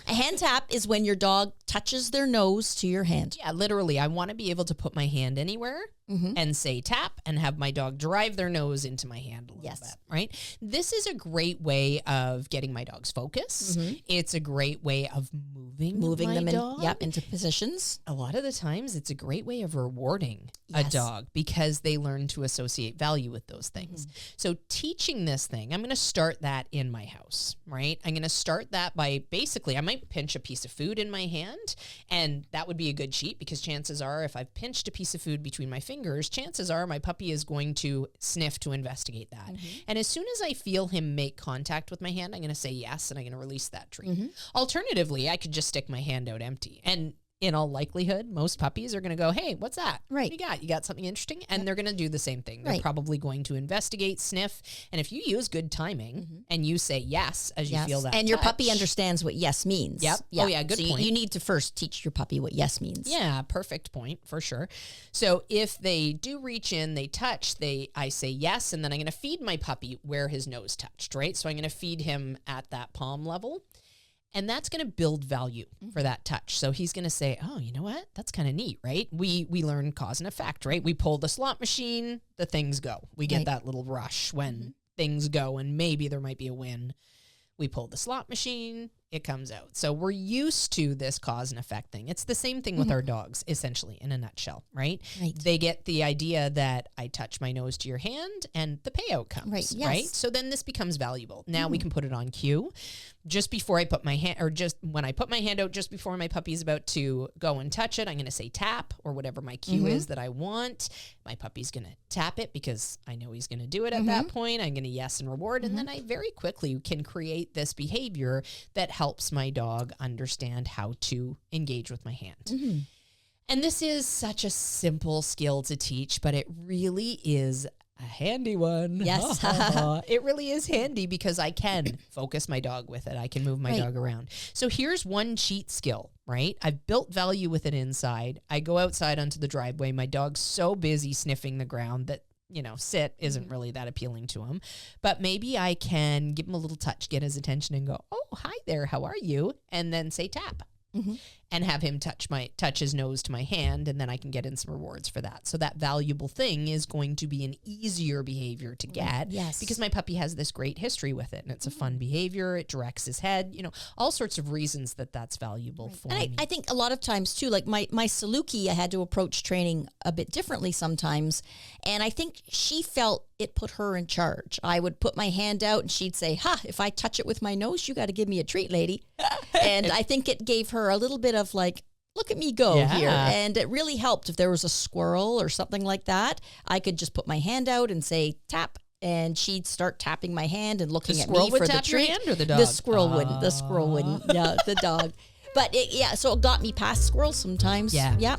A hand tap is when your dog touches their nose to your hand. Yeah, literally. I want to be able to put my hand anywhere and say tap and have my dog drive their nose into my hand a little bit, right? This is a great way of getting my dog's focus. It's a great way of moving them dog. into positions. A lot of the times it's a great way of rewarding a dog because they learn to associate value with those things. So teaching this thing, I'm going to start that in my house, right? I'm going to start that by basically, I might pinch a piece of food in my hand, and that would be a good cheat because chances are if I've pinched a piece of food between my fingers, chances are my puppy is going to sniff to investigate that. And as soon as I feel him make contact with my hand, I'm going to say yes, and I'm going to release that treat. Alternatively, I could just stick my hand out empty. And in all likelihood, most puppies are going to go, hey, what's that? Right. What do you got? You got something interesting? And they're going to do the same thing. They're probably going to investigate, sniff. And if you use good timing and you say yes as you feel that and your puppy understands what yes means. Yep. Oh, yeah, good point. You need to first teach your puppy what yes means. Yeah, perfect point for sure. So if they do reach in, they touch, I say yes, and then I'm going to feed my puppy where his nose touched, right? So I'm going to feed him at that palm level. And that's going to build value for that touch. So he's going to say, oh, you know what? That's kind of neat, right? We learn cause and effect, right? We pull the slot machine, the things go. We get that little rush when things go and maybe there might be a win. We pull the slot machine, it comes out. So we're used to this cause and effect thing. It's the same thing with our dogs, essentially, in a nutshell, right? They get the idea that I touch my nose to your hand and the payout comes, right? So then this becomes valuable. Now we can put it on cue. Just before I put my hand, or just when I put my hand out, just before my puppy's about to go and touch it, I'm going to say tap or whatever my cue is that I want. My puppy's going to tap it because I know he's going to do it at that point. I'm going to yes and reward. And then I very quickly can create this behavior that helps my dog understand how to engage with my hand. And this is such a simple skill to teach, but it really is a handy one. Yes. It really is handy because I can focus my dog with it. I can move my dog around. So here's one cheat skill, right? I've built value with it inside. I go outside onto the driveway. My dog's so busy sniffing the ground that, sit isn't really that appealing to him. But maybe I can give him a little touch, get his attention and go, oh, hi there, how are you? And then say tap. And have him touch his nose to my hand, and then I can get in some rewards for that. So that valuable thing is going to be an easier behavior to get because my puppy has this great history with it, and it's a fun behavior. It directs his head, all sorts of reasons that's valuable for me. I think a lot of times too, like my Saluki, I had to approach training a bit differently sometimes, and I think she felt it put her in charge. I would put my hand out and she'd say, if I touch it with my nose, you got to give me a treat, lady. And I think it gave her a little bit of like, look at me go here. And it really helped if there was a squirrel or something like that. I could just put my hand out and say tap, and she'd start tapping my hand and looking at me for the treat. The squirrel would tap your hand or the dog? The squirrel wouldn't. The squirrel wouldn't. Yeah, the dog. But so it got me past squirrels sometimes. Yeah.